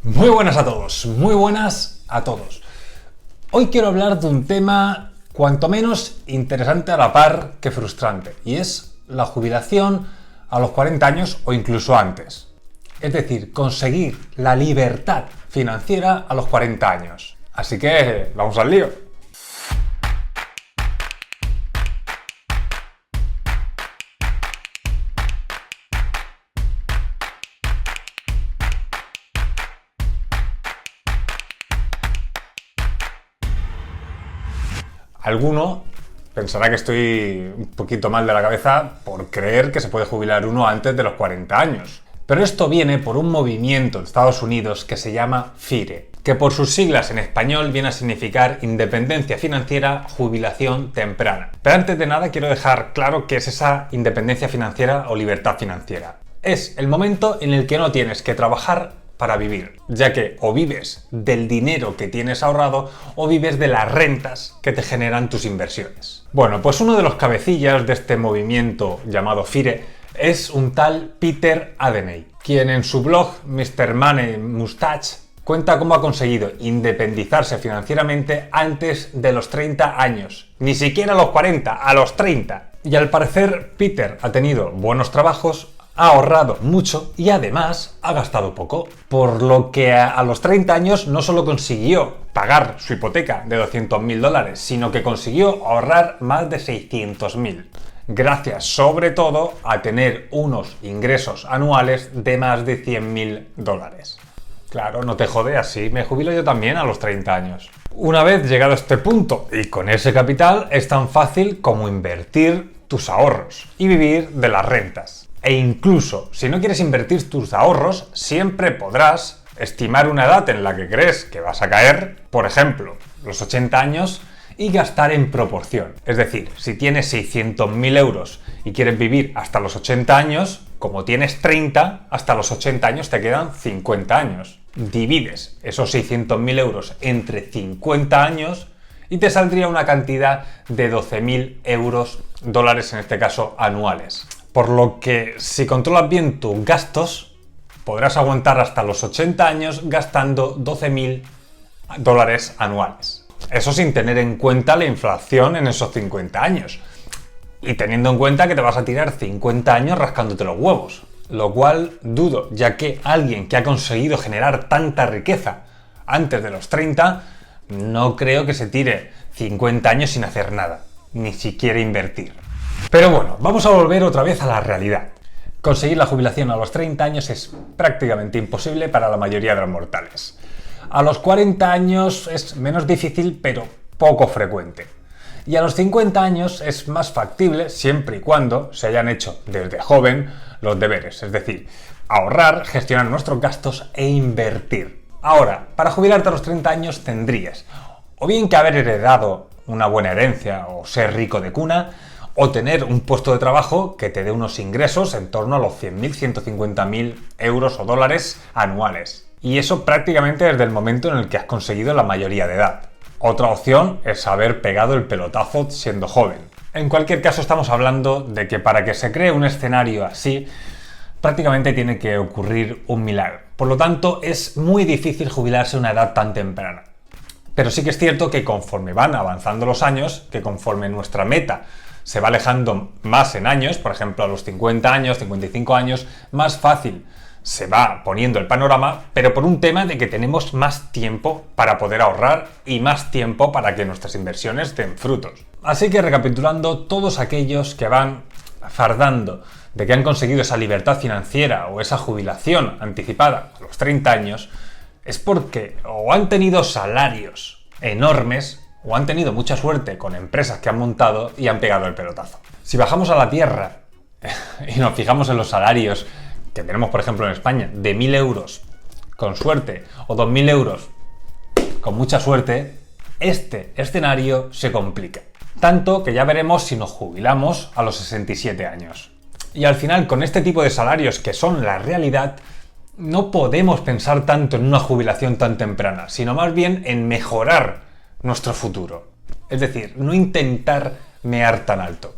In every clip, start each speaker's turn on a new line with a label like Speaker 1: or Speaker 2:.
Speaker 1: Muy buenas a todos, muy buenas a todos. Hoy quiero hablar de un tema cuanto menos interesante a la par que frustrante, y es la jubilación a los 40 años o incluso antes. Es decir, conseguir la libertad financiera a los 40 años. Así que vamos al lío. Alguno pensará que estoy un poquito mal de la cabeza por creer que se puede jubilar uno antes de los 40 años. Pero esto viene por un movimiento en Estados Unidos que se llama FIRE, que por sus siglas en español viene a significar Independencia Financiera, Jubilación Temprana. Pero antes de nada quiero dejar claro qué es esa independencia financiera o libertad financiera. Es el momento en el que no tienes que trabajar para vivir, ya que o vives del dinero que tienes ahorrado o vives de las rentas que te generan tus inversiones. Bueno, pues uno de los cabecillas de este movimiento llamado FIRE es un tal Peter Adeney, quien en su blog Mr. Money Mustache cuenta cómo ha conseguido independizarse financieramente antes de los 30 años, ni siquiera a los 40, a los 30. Y al parecer Peter ha tenido buenos trabajos, ha ahorrado mucho y además ha gastado poco, por lo que a los 30 años no solo consiguió pagar su hipoteca de $200.000, sino que consiguió ahorrar más de 600.000, gracias sobre todo a tener unos ingresos anuales de más de $100.000. Claro, no te jode, así me jubilo yo también a los 30 años. Una vez llegado a este punto y con ese capital, es tan fácil como invertir tus ahorros y vivir de las rentas. E incluso, si no quieres invertir tus ahorros, siempre podrás estimar una edad en la que crees que vas a caer, por ejemplo, los 80 años, y gastar en proporción. Es decir, si tienes 600.000 euros y quieres vivir hasta los 80 años, como tienes 30, hasta los 80 años te quedan 50 años. Divides esos 600.000 euros entre 50 años y te saldría una cantidad de 12.000 euros, dólares en este caso, anuales. Por lo que, si controlas bien tus gastos, podrás aguantar hasta los 80 años gastando 12.000 dólares anuales. Eso sin tener en cuenta la inflación en esos 50 años. Y teniendo en cuenta que te vas a tirar 50 años rascándote los huevos. Lo cual dudo, ya que alguien que ha conseguido generar tanta riqueza antes de los 30, no creo que se tire 50 años sin hacer nada, ni siquiera invertir. Pero bueno, vamos a volver otra vez a la realidad. Conseguir la jubilación a los 30 años es prácticamente imposible para la mayoría de los mortales. A los 40 años es menos difícil, pero poco frecuente. Y a los 50 años es más factible siempre y cuando se hayan hecho desde joven los deberes, es decir, ahorrar, gestionar nuestros gastos e invertir. Ahora, para jubilarte a los 30 años tendrías o bien que haber heredado una buena herencia o ser rico de cuna, o tener un puesto de trabajo que te dé unos ingresos en torno a los 100.000, 150.000 euros o dólares anuales. Y eso prácticamente desde el momento en el que has conseguido la mayoría de edad. Otra opción es haber pegado el pelotazo siendo joven. En cualquier caso, estamos hablando de que para que se cree un escenario así, prácticamente tiene que ocurrir un milagro. Por lo tanto, es muy difícil jubilarse a una edad tan temprana. Pero sí que es cierto que conforme van avanzando los años, que conforme nuestra meta se va alejando más en años, por ejemplo a los 50 años, 55 años, más fácil se va poniendo el panorama, pero por un tema de que tenemos más tiempo para poder ahorrar y más tiempo para que nuestras inversiones den frutos. Así que recapitulando, todos aquellos que van fardando de que han conseguido esa libertad financiera o esa jubilación anticipada a los 30 años, es porque o han tenido salarios enormes o han tenido mucha suerte con empresas que han montado y han pegado el pelotazo. Si bajamos a la tierra y nos fijamos en los salarios que tenemos, por ejemplo, en España, de 1.000 euros con suerte o 2.000 euros con mucha suerte, este escenario se complica. Tanto que ya veremos si nos jubilamos a los 67 años. Y al final, con este tipo de salarios que son la realidad, no podemos pensar tanto en una jubilación tan temprana, sino más bien en mejorar nuestro futuro. Es decir, no intentar mear tan alto.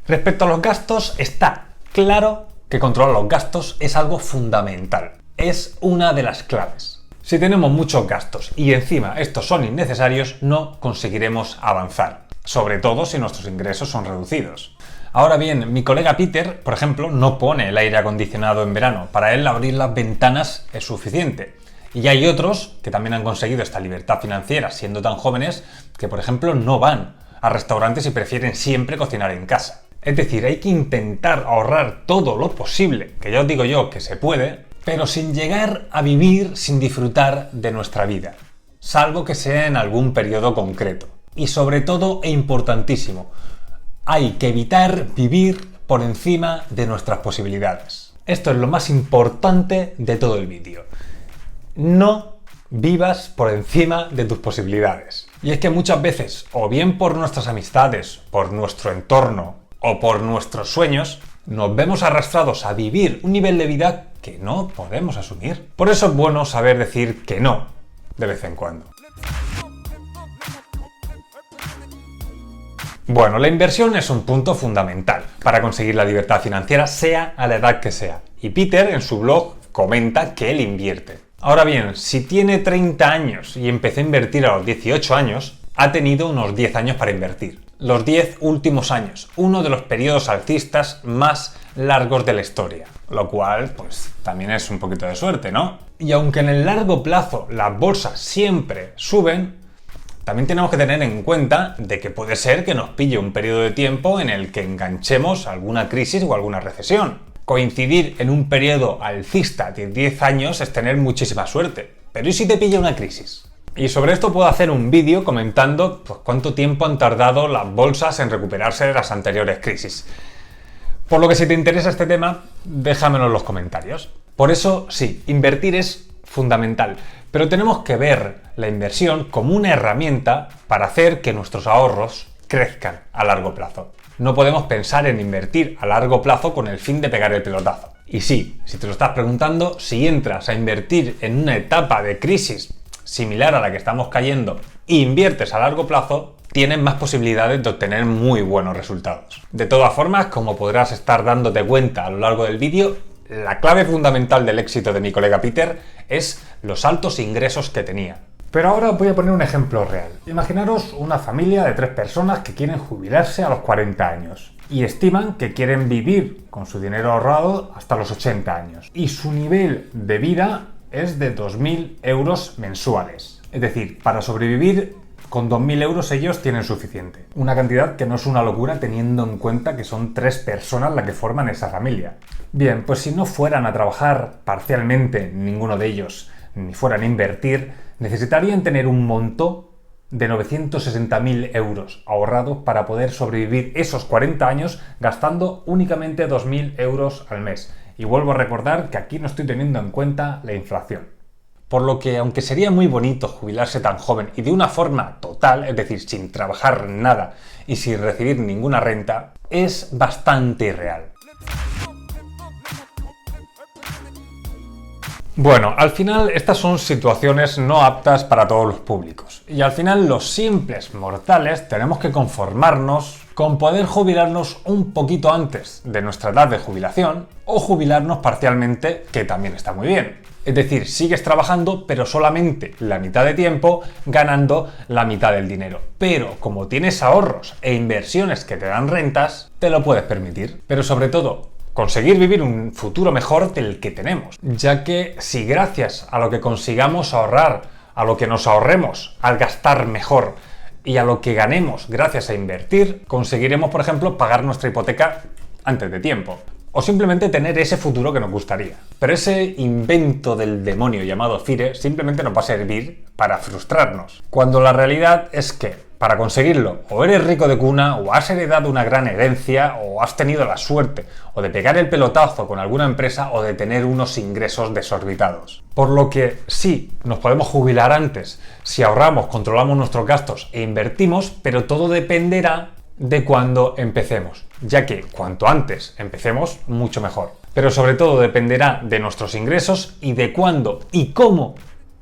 Speaker 1: Respecto a los gastos, está claro que controlar los gastos es algo fundamental. Es una de las claves. Si tenemos muchos gastos y encima estos son innecesarios, no conseguiremos avanzar, sobre todo si nuestros ingresos son reducidos. Ahora bien, mi colega Peter, por ejemplo, no pone el aire acondicionado en verano. Para él abrir las ventanas es suficiente. Y hay otros que también han conseguido esta libertad financiera siendo tan jóvenes que, por ejemplo, no van a restaurantes y prefieren siempre cocinar en casa. Es decir, hay que intentar ahorrar todo lo posible, que ya os digo yo que se puede, pero sin llegar a vivir sin disfrutar de nuestra vida, salvo que sea en algún periodo concreto. Y sobre todo, e importantísimo, hay que evitar vivir por encima de nuestras posibilidades. Esto es lo más importante de todo el vídeo. No vivas por encima de tus posibilidades. Y es que muchas veces, o bien por nuestras amistades, por nuestro entorno o por nuestros sueños, nos vemos arrastrados a vivir un nivel de vida que no podemos asumir. Por eso es bueno saber decir que no de vez en cuando. Bueno, la inversión es un punto fundamental para conseguir la libertad financiera, sea a la edad que sea. Y Peter en su blog comenta que él invierte. Ahora bien, si tiene 30 años y empezó a invertir a los 18 años, ha tenido unos 10 años para invertir. Los 10 últimos años, uno de los periodos alcistas más largos de la historia. Lo cual, pues, también es un poquito de suerte, ¿no? Y aunque en el largo plazo las bolsas siempre suben, también tenemos que tener en cuenta de que puede ser que nos pille un periodo de tiempo en el que enganchemos alguna crisis o alguna recesión. Coincidir en un periodo alcista de 10 años es tener muchísima suerte. Pero ¿y si te pilla una crisis? Y sobre esto puedo hacer un vídeo comentando pues, cuánto tiempo han tardado las bolsas en recuperarse de las anteriores crisis. Por lo que si te interesa este tema, déjamelo en los comentarios. Por eso, sí, invertir es fundamental, pero tenemos que ver la inversión como una herramienta para hacer que nuestros ahorros crezcan a largo plazo. No podemos pensar en invertir a largo plazo con el fin de pegar el pelotazo. Y sí, si te lo estás preguntando, si entras a invertir en una etapa de crisis similar a la que estamos cayendo e inviertes a largo plazo, tienes más posibilidades de obtener muy buenos resultados. De todas formas, como podrás estar dándote cuenta a lo largo del vídeo, la clave fundamental del éxito de mi colega Peter es los altos ingresos que tenía. Pero ahora os voy a poner un ejemplo real. Imaginaros una familia de 3 personas que quieren jubilarse a los 40 años y estiman que quieren vivir con su dinero ahorrado hasta los 80 años. Y su nivel de vida es de 2.000 euros mensuales. Es decir, para sobrevivir con 2.000 euros ellos tienen suficiente. Una cantidad que no es una locura teniendo en cuenta que son 3 personas las que forman esa familia. Bien, pues si no fueran a trabajar parcialmente ninguno de ellos, ni fueran a invertir, necesitarían tener un monto de 960.000 euros ahorrados para poder sobrevivir esos 40 años gastando únicamente 2.000 euros al mes. Y vuelvo a recordar que aquí no estoy teniendo en cuenta la inflación. Por lo que, aunque sería muy bonito jubilarse tan joven y de una forma total, es decir, sin trabajar nada y sin recibir ninguna renta, es bastante irreal. Bueno, al final estas son situaciones no aptas para todos los públicos. Y al final los simples mortales tenemos que conformarnos con poder jubilarnos un poquito antes de nuestra edad de jubilación o jubilarnos parcialmente, que también está muy bien. Es decir, sigues trabajando, pero solamente la mitad de tiempo, ganando la mitad del dinero. Pero como tienes ahorros e inversiones que te dan rentas, te lo puedes permitir. Pero sobre todo, conseguir vivir un futuro mejor del que tenemos. Ya que si gracias a lo que consigamos ahorrar, a lo que nos ahorremos al gastar mejor y a lo que ganemos gracias a invertir, conseguiremos, por ejemplo, pagar nuestra hipoteca antes de tiempo. O simplemente tener ese futuro que nos gustaría. Pero ese invento del demonio llamado FIRE simplemente nos va a servir para frustrarnos. Cuando la realidad es que, para conseguirlo, o eres rico de cuna, o has heredado una gran herencia, o has tenido la suerte, o de pegar el pelotazo con alguna empresa, o de tener unos ingresos desorbitados. Por lo que sí, nos podemos jubilar antes, si ahorramos, controlamos nuestros gastos e invertimos, pero todo dependerá de cuándo empecemos, ya que cuanto antes empecemos, mucho mejor. Pero sobre todo dependerá de nuestros ingresos y de cuándo y cómo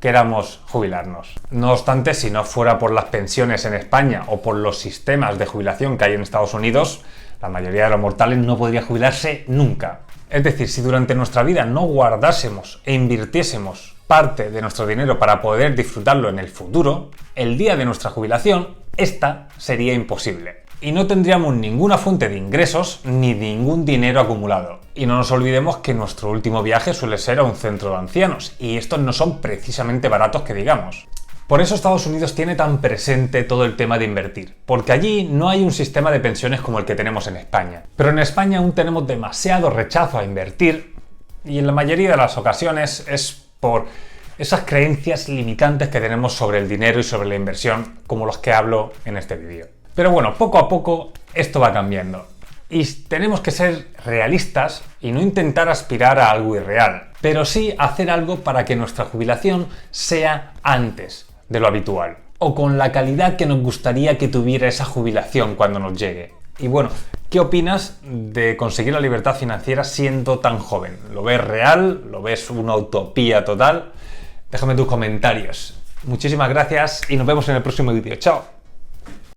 Speaker 1: queramos jubilarnos. No obstante, si no fuera por las pensiones en España o por los sistemas de jubilación que hay en Estados Unidos, la mayoría de los mortales no podría jubilarse nunca. Es decir, si durante nuestra vida no guardásemos e invirtiésemos parte de nuestro dinero para poder disfrutarlo en el futuro, el día de nuestra jubilación, esta sería imposible. Y no tendríamos ninguna fuente de ingresos ni ningún dinero acumulado. Y no nos olvidemos que nuestro último viaje suele ser a un centro de ancianos, y estos no son precisamente baratos que digamos. Por eso Estados Unidos tiene tan presente todo el tema de invertir, porque allí no hay un sistema de pensiones como el que tenemos en España. Pero en España aún tenemos demasiado rechazo a invertir, y en la mayoría de las ocasiones es por esas creencias limitantes que tenemos sobre el dinero y sobre la inversión, como los que hablo en este vídeo. Pero bueno, poco a poco esto va cambiando. Y tenemos que ser realistas y no intentar aspirar a algo irreal, pero sí hacer algo para que nuestra jubilación sea antes de lo habitual, o con la calidad que nos gustaría que tuviera esa jubilación cuando nos llegue. Y bueno, ¿qué opinas de conseguir la libertad financiera siendo tan joven? ¿Lo ves real? ¿Lo ves una utopía total? Déjame tus comentarios. Muchísimas gracias y nos vemos en el próximo vídeo. ¡Chao!